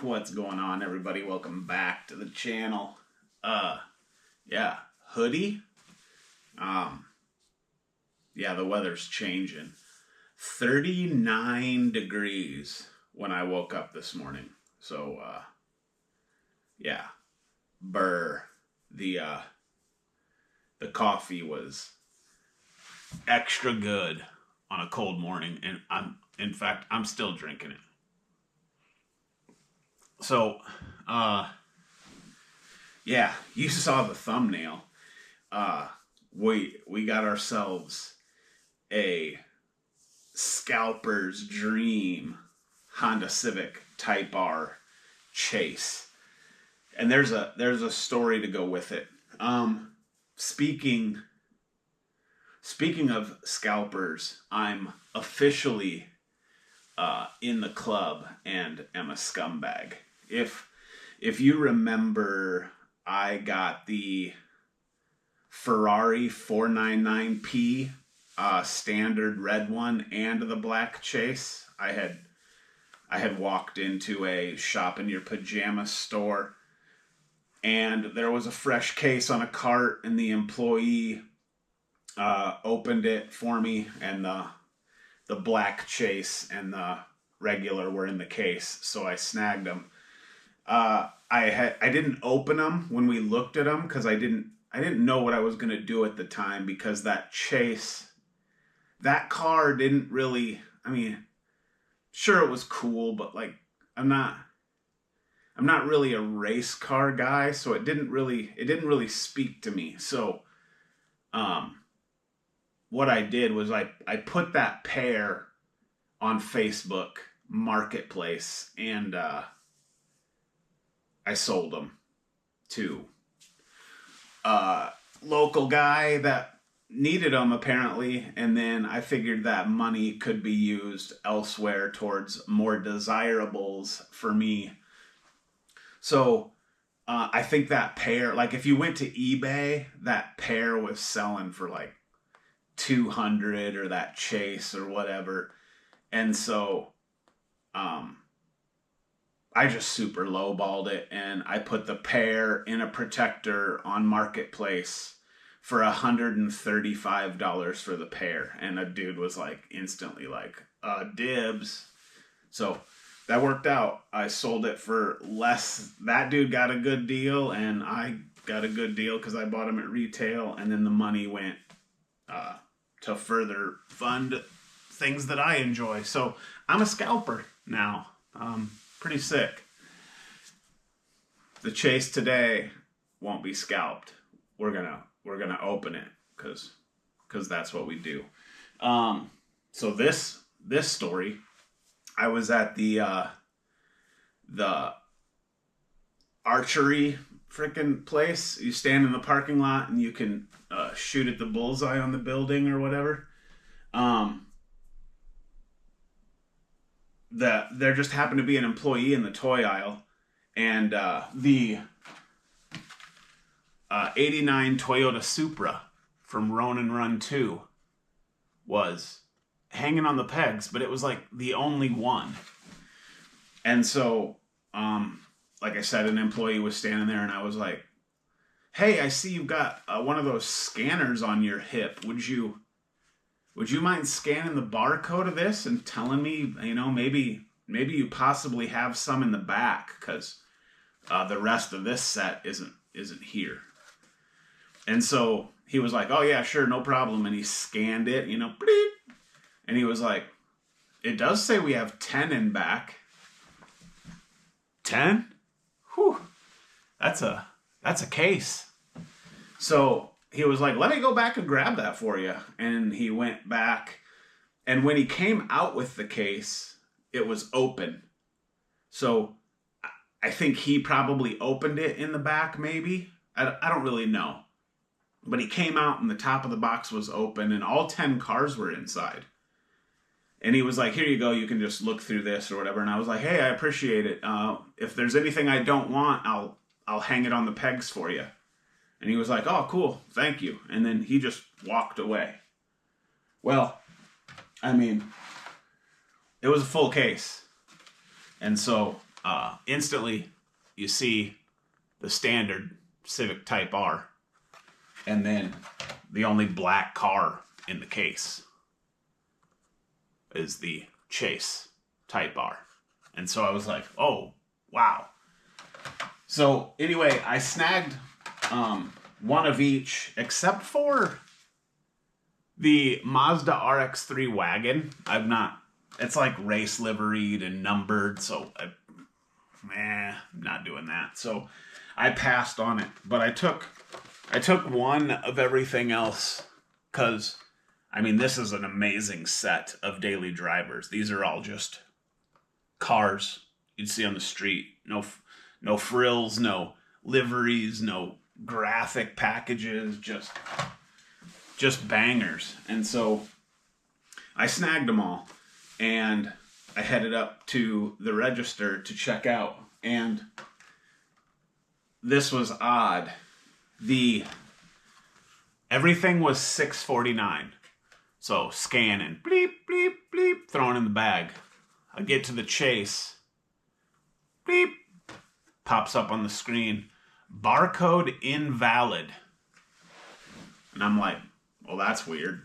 What's going on, everybody? Welcome back to the channel. Yeah, hoodie. Um, yeah, the weather's changing. 39 degrees when I woke up this morning. So, yeah, burr. The coffee was extra good on a cold morning, and in fact, I'm still drinking it. So, yeah, you saw the thumbnail. Uh, we got ourselves a scalper's dream Honda Civic Type R chase, and there's a story to go with it. Speaking of scalpers, I'm officially in the club and am a scumbag. If you remember, I got the Ferrari 499P standard red one and the black chase. I had walked into a shop in your pajamas store, and there was a fresh case on a cart, and the employee opened it for me, and the black chase and the regular were in the case, so I snagged them. I didn't open them when we looked at them because I didn't know what I was gonna do at the time, because that car didn't really. I mean, sure, it was cool, but like I'm not really a race car guy, so it didn't really speak to me. So, what I did was I put that pair on Facebook Marketplace, and I sold them to a local guy that needed them apparently, and then I figured that money could be used elsewhere towards more desirables for me. So I think that pair, like if you went to eBay, that pair was selling for like 200, or that chase or whatever. And so I just super lowballed it, and I put the pair in a protector on Marketplace for $135 for the pair. And a dude was like instantly like, dibs. So that worked out. I sold it for less. That dude got a good deal, and I got a good deal because I bought them at retail, and then the money went to further fund things that I enjoy. So I'm a scalper now. Pretty sick. The chase today won't be scalped. We're gonna open it because that's what we do. So this story, I was at the archery freaking place. You stand in the parking lot and you can shoot at the bullseye on the building or whatever. There just happened to be an employee in the toy aisle, and the 89 Toyota Supra from Ronin Run II was hanging on the pegs, but it was like the only one. And so, like I said, an employee was standing there, and I was like, "Hey, I see you've got one of those scanners on your hip. Would you mind scanning the barcode of this and telling me, maybe you possibly have some in the back, because the rest of this set isn't here." And so he was like, "Oh yeah, sure, no problem." And he scanned it, bleep, and he was like, "It does say we have 10 in back." 10? Whew. That's a case. So he was like, "Let me go back and grab that for you." And he went back, and when he came out with the case, it was open. So I think he probably opened it in the back, maybe. I don't really know. But he came out, and the top of the box was open, and all 10 cars were inside. And he was like, "Here you go, you can just look through this," or whatever. And I was like, "Hey, I appreciate it. If there's anything I don't want, I'll hang it on the pegs for you." And he was like, "Oh, cool, thank you." And then he just walked away. Well, I mean, it was a full case. And so instantly you see the standard Civic Type R, and then the only black car in the case is the Chase Type R. And so I was like, oh, wow. So anyway, I snagged one of each, except for the Mazda RX-3 wagon. It's like race liveried and numbered, so I'm not doing that. So I passed on it, but I took one of everything else, because, I mean, this is an amazing set of daily drivers. These are all just cars you'd see on the street. No frills, no liveries, no graphic packages, just bangers. And so I snagged them all, and I headed up to the register to check out. And this was odd. Everything was $6.49. So scanning, bleep, bleep, bleep, throwing in the bag. I get to the Chase, bleep, pops up on the screen, barcode invalid. And I'm like, well, that's weird.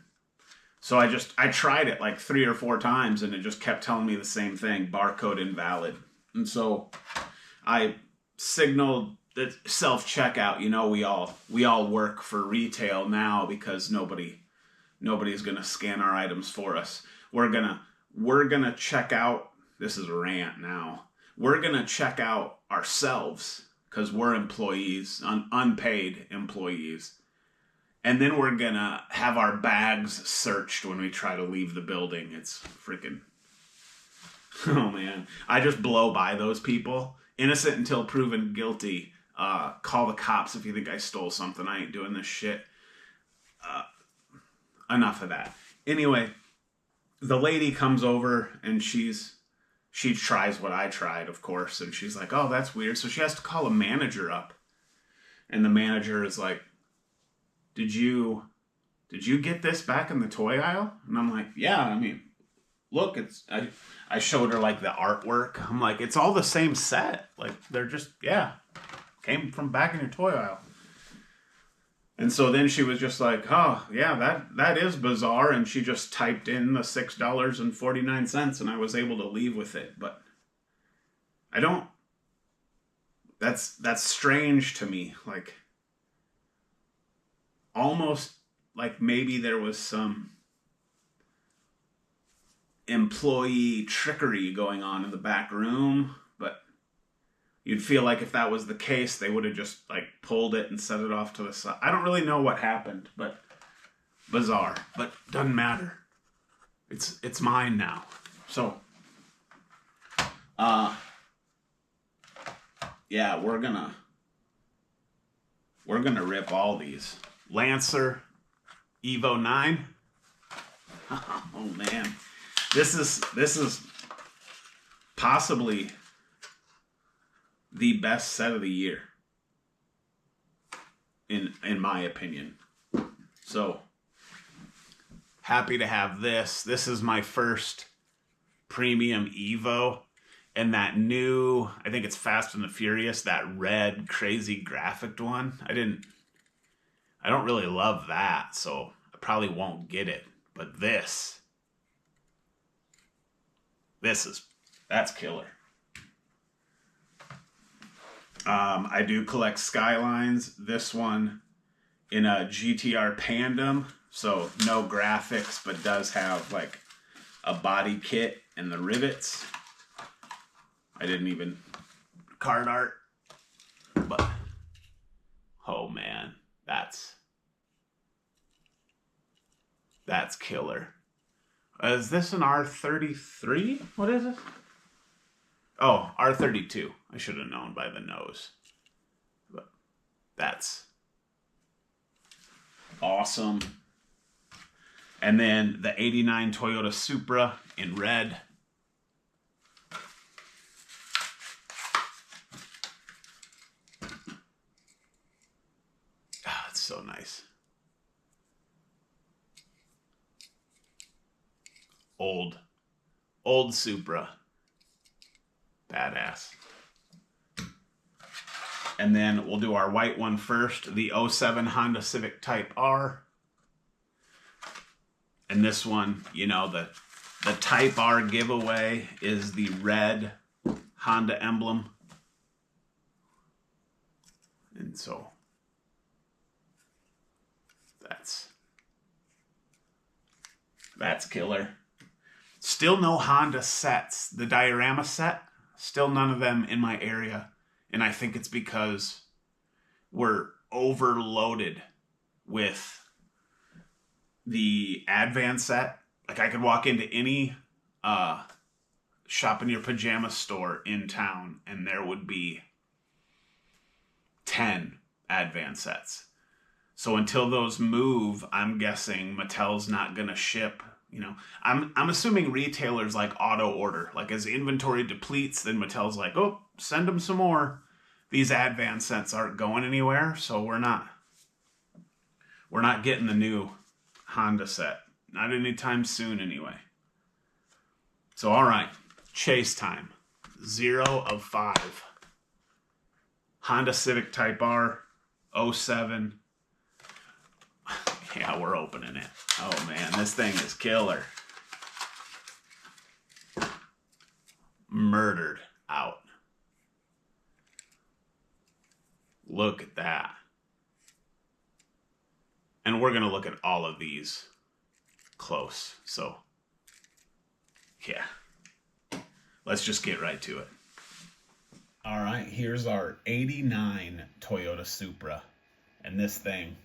So I tried it like 3 or 4 times, and it just kept telling me the same thing, barcode invalid. And so I signaled the self-checkout. You know, we all work for retail now, because nobody's gonna scan our items for us. We're gonna check out. This is a rant now. We're gonna check out ourselves, because we're employees, unpaid employees. And then we're gonna have our bags searched when we try to leave the building. It's freaking... Oh, man. I just blow by those people. Innocent until proven guilty. Call the cops if you think I stole something. I ain't doing this shit. Enough of that. Anyway, the lady comes over, and she tries what I tried, of course. And she's like, oh, that's weird. So she has to call a manager up. And the manager is like, Did you get this back in the toy aisle? And I'm like, yeah, I mean, look, I showed her like the artwork. I'm like, it's all the same set. Like, they're just, yeah, came from back in your toy aisle. And so then she was just like, oh, yeah, that is bizarre. And she just typed in the $6.49, and I was able to leave with it. But that's strange to me. Like, almost like maybe there was some employee trickery going on in the back room, but you'd feel like if that was the case, they would have just like pulled it and set it off to the side. I don't really know what happened, but bizarre. But doesn't matter. It's mine now. So yeah, we're gonna rip all these. Lancer Evo 9. Oh man. This is possibly the best set of the year, in my opinion. So happy to have this. This is my first premium Evo, and that new, I think it's Fast and the Furious, that red crazy graphic one. I don't really love that, so I probably won't get it. But that's killer. I do collect Skylines. This one in a GTR Pandem, so no graphics, but does have like a body kit and the rivets. I didn't even card art, but oh man, that's killer. Is this an R33? What is it? Oh, R32. I should have known by the nose. But that's awesome. And then the 89 Toyota Supra in red. Ah, it's so nice. Old Supra. Badass. And then we'll do our white one first, the '07 Honda Civic Type R. And this one, you know, the Type R giveaway is the red Honda emblem. And so that's killer. Still no Honda sets. The diorama set, still none of them in my area. And I think it's because we're overloaded with the Advan set. Like, I could walk into any shop in your pajama store in town and there would be 10 Advan sets. So until those move, I'm guessing Mattel's not gonna ship. You know, I'm assuming retailers like auto order. Like, as inventory depletes, then Mattel's like, oh, send them some more. These Advan sets aren't going anywhere, so we're not getting the new Honda set. Not anytime soon, anyway. So, all right, chase time. 0 of 5. Honda Civic Type R, '07. Yeah, we're opening it. Oh, man, this thing is killer. Murdered out. Look at that. And we're going to look at all of these close. So, yeah. Let's just get right to it. All right, here's our '89 Toyota Supra. And this thing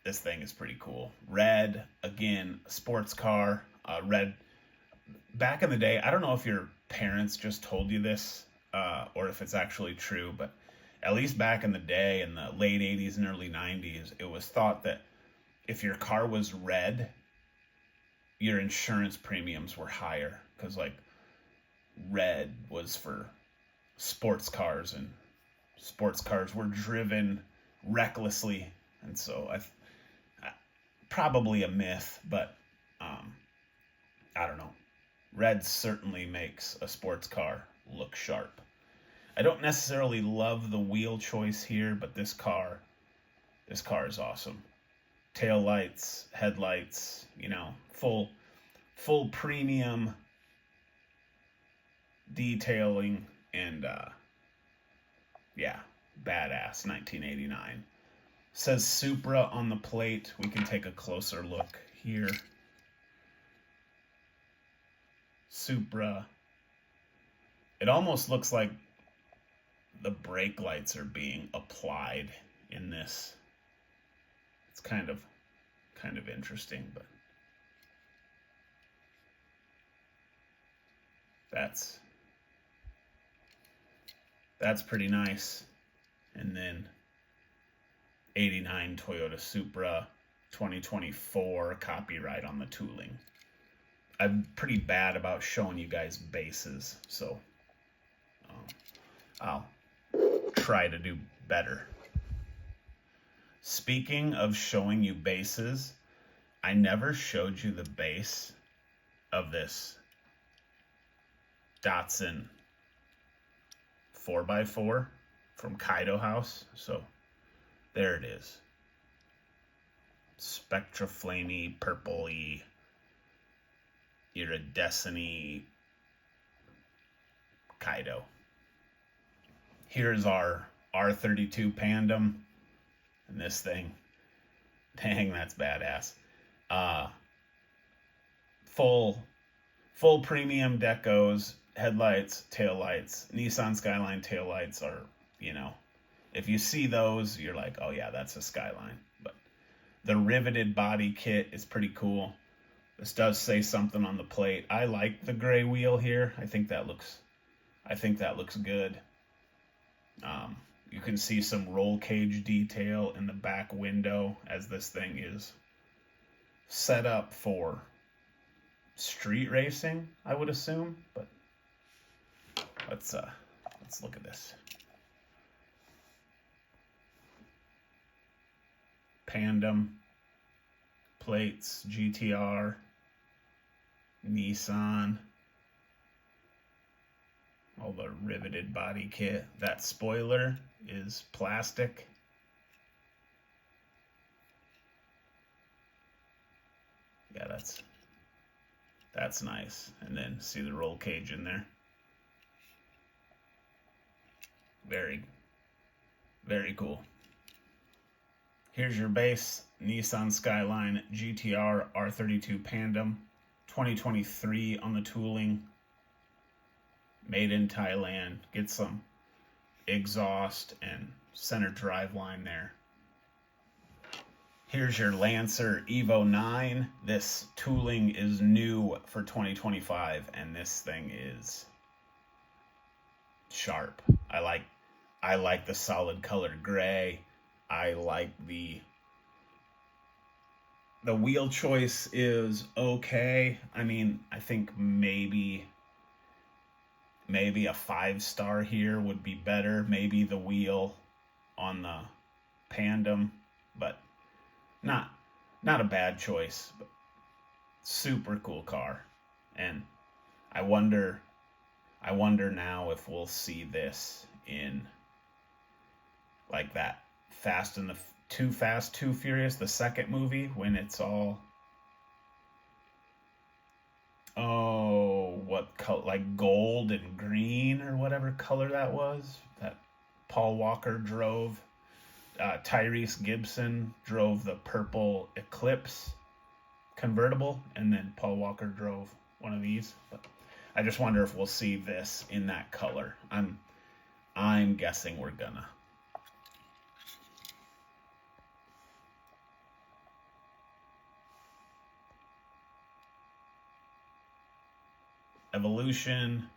is pretty cool. Red, again, sports car, red. Back in the day, I don't know if your parents just told you this or if it's actually true, but at least back in the day, in the late 80s and early 90s, it was thought that if your car was red, your insurance premiums were higher because, like, red was for sports cars, and sports cars were driven recklessly, and so probably a myth, but I don't know. Red certainly makes a sports car look sharp. I don't necessarily love the wheel choice here, but this car is awesome. Tail lights, headlights, you know, full premium detailing, and yeah, badass. 1989. Says Supra on the plate. We can take a closer look here. Supra. It almost looks like the brake lights are being applied in this. It's kind of interesting, but that's pretty nice. And then '89 Toyota Supra, 2024, copyright on the tooling. I'm pretty bad about showing you guys bases, so I'll try to do better. Speaking of showing you bases, I never showed you the base of this Datsun 4x4 from Kaido House, so there it is. Spectra flamey, purpley, iridescent-y Kaido. Here's our R32 Pandem. And this thing, dang, that's badass. Full premium decos, headlights, taillights. Nissan Skyline taillights are, you know, if you see those, you're like, oh yeah, that's a Skyline. But the riveted body kit is pretty cool. This does say something on the plate. I like the gray wheel here. I think that looks good. You can see some roll cage detail in the back window as this thing is set up for street racing, I would assume. But let's look at this. Pandem, plates, GTR, Nissan. all the riveted body kit. That spoiler is plastic. Yeah, that's nice. And then see the roll cage in there. Very, very cool. Here's your base Nissan Skyline GTR R32 Pandem, 2023 on the tooling. Made in Thailand. Get some exhaust and center drive line there. Here's your Lancer Evo 9. This tooling is new for 2025, and this thing is sharp. I like the solid colored gray. I like the wheel choice is okay. I mean, I think maybe a 5-star here would be better. Maybe the wheel on the Pandem, but not a bad choice. But super cool car, and I wonder now if we'll see this in like that Too Fast, Too Furious, the second movie, when it's all, what color, like gold and green or whatever color that was, that Paul Walker drove. Tyrese Gibson drove the purple Eclipse convertible, and then Paul Walker drove one of these. But I just wonder if we'll see this in that color. I'm guessing we're gonna. Evolution,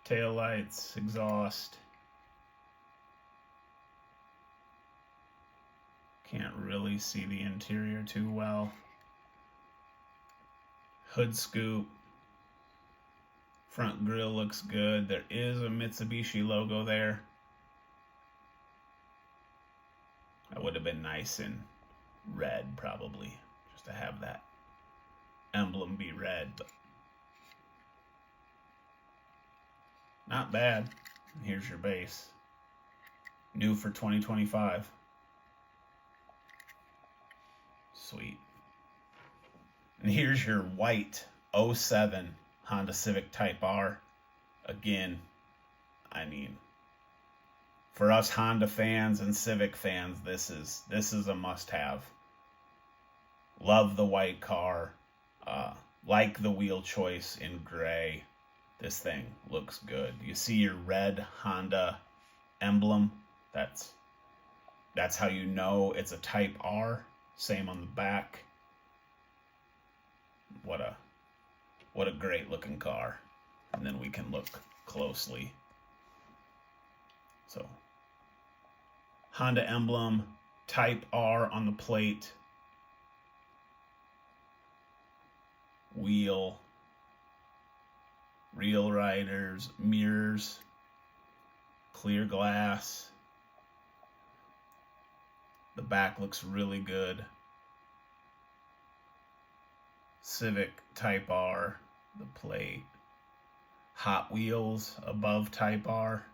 taillights, exhaust. Can't really see the interior too well. Hood scoop. Front grille looks good. There is a Mitsubishi logo there. That would have been nice in red, probably, just to have that emblem be red, but not bad. Here's your base. New for 2025. Sweet. And here's your white 07 Honda Civic Type R. Again, I mean, for us Honda fans and Civic fans, this is a must-have. Love the white car. Like the wheel choice in gray. This thing looks good. You see your red Honda emblem. That's how you know it's a Type R. Same on the back. What a great looking car. And then we can look closely. So, Honda emblem, Type R on the plate. Wheel, real riders, mirrors, clear glass. The back looks really good. Civic Type R, the plate. Hot Wheels above Type R.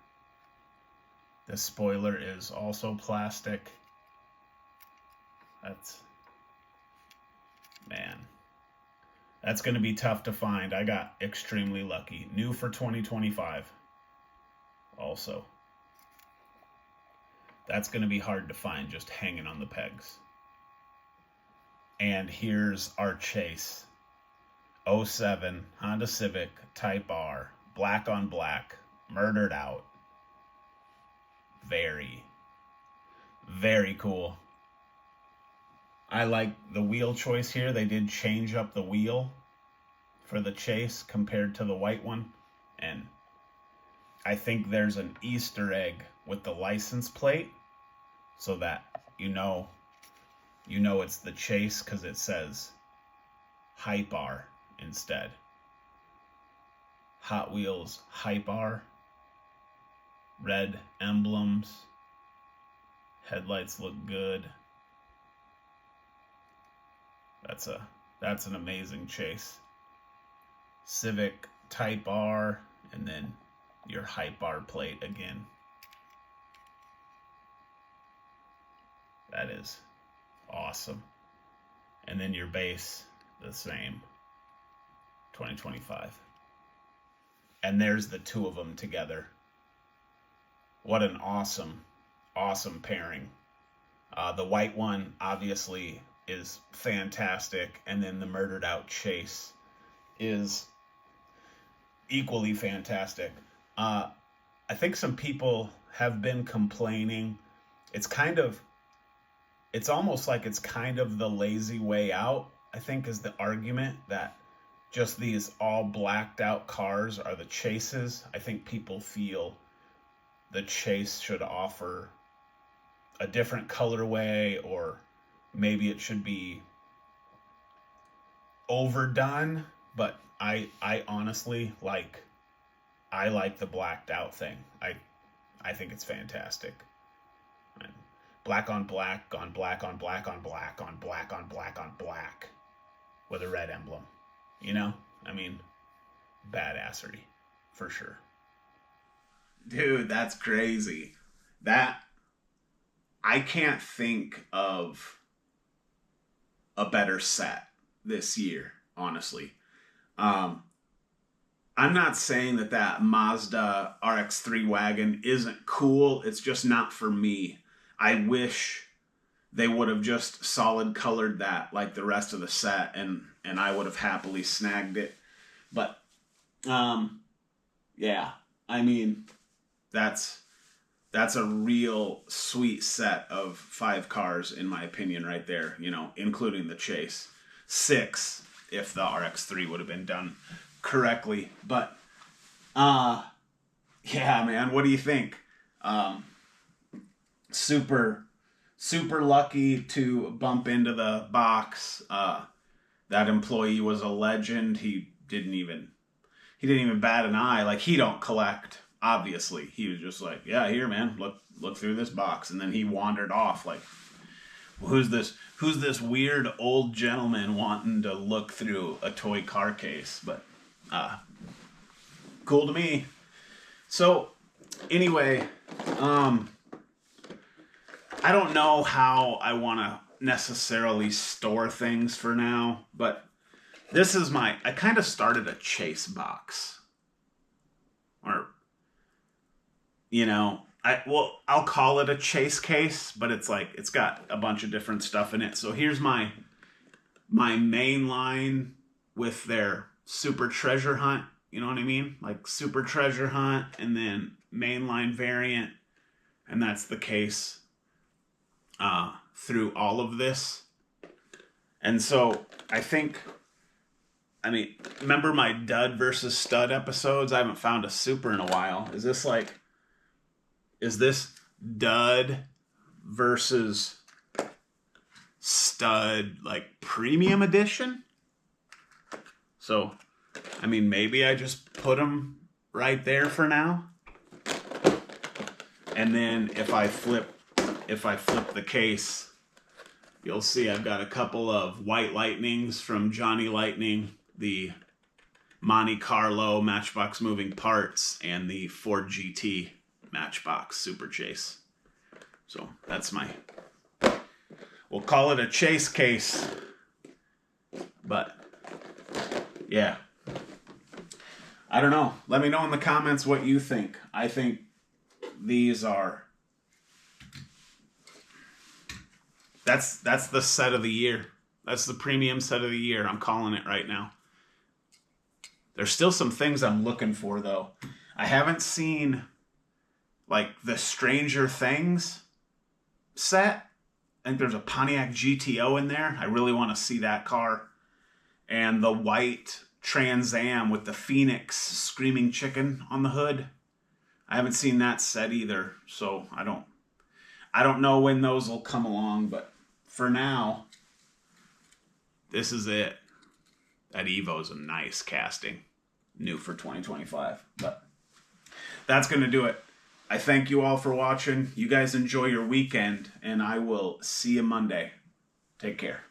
The spoiler is also plastic. That's going to be tough to find. I got extremely lucky. New for 2025. Also. That's going to be hard to find just hanging on the pegs. And here's our chase. 07 Honda Civic Type R. Black on black. Murdered out. Very, very cool. I like the wheel choice here. They did change up the wheel for the chase compared to the white one. And I think there's an Easter egg with the license plate so that you know it's the chase because it says Hype R instead. Hot Wheels Hype R. Red emblems. Headlights look good. That's an amazing chase. Civic Type R, and then your height bar plate again. That is awesome. And then your base, the same, 2025. And there's the two of them together. What an awesome, awesome pairing. The white one, obviously, is fantastic. And then the Murdered Out Chase is equally fantastic. I think some people have been complaining. It's almost like it's kind of the lazy way out, I think, is the argument that just these all blacked out cars are the chases. I think people feel the chase should offer a different colorway, or maybe it should be overdone. But I honestly like the blacked out thing. I think it's fantastic. Black on black on black on black on black on black on black on black with a red emblem. You know? I mean, badassery for sure. Dude, that's crazy. I can't think of a better set this year, honestly. I'm not saying that Mazda RX-3 wagon isn't cool. It's just not for me. I wish they would have just solid colored that like the rest of the set, and I would have happily snagged it. But, yeah, I mean, that's a real sweet set of 5 cars, in my opinion, right there, you know, including the chase. 6 if the RX-3 would have been done correctly. But, yeah, man, what do you think? Super lucky to bump into the box. That employee was a legend. He didn't even bat an eye. Like, he don't collect, obviously. He was just like, yeah, here, man, look through this box. And then he wandered off like, who's this weird old gentleman wanting to look through a toy car case? But cool to me. So anyway, I don't know how I want to necessarily store things for now, but this is I kind of started a chase box. Or, you know, I'll call it a chase case, but it's like, it's got a bunch of different stuff in it. So here's my main line with their Super Treasure Hunt, you know what I mean? Like Super Treasure Hunt, and then mainline variant, and that's the case through all of this. And so remember my dud versus stud episodes? I haven't found a super in a while. Is this dud versus stud, like, premium edition? So, I mean, maybe I just put them right there for now. And then if I flip the case, you'll see I've got a couple of White Lightnings from Johnny Lightning, the Monte Carlo Matchbox Moving Parts, and the Ford GT Matchbox Super Chase. So that's we'll call it a chase case. But yeah, I don't know. Let me know in the comments what you think. I think these are, that's the set of the year. That's the premium set of the year. I'm calling it right now. There's still some things I'm looking for, though. I haven't seen, like, the Stranger Things set. I think there's a Pontiac GTO in there. I really want to see that car. And the white Trans Am with the Phoenix Screaming Chicken on the hood. I haven't seen that set either, so I don't know when those will come along, but for now, this is it. That Evo's a nice casting, new for 2025. But that's going to do it. I thank you all for watching. You guys enjoy your weekend, and I will see you Monday. Take care.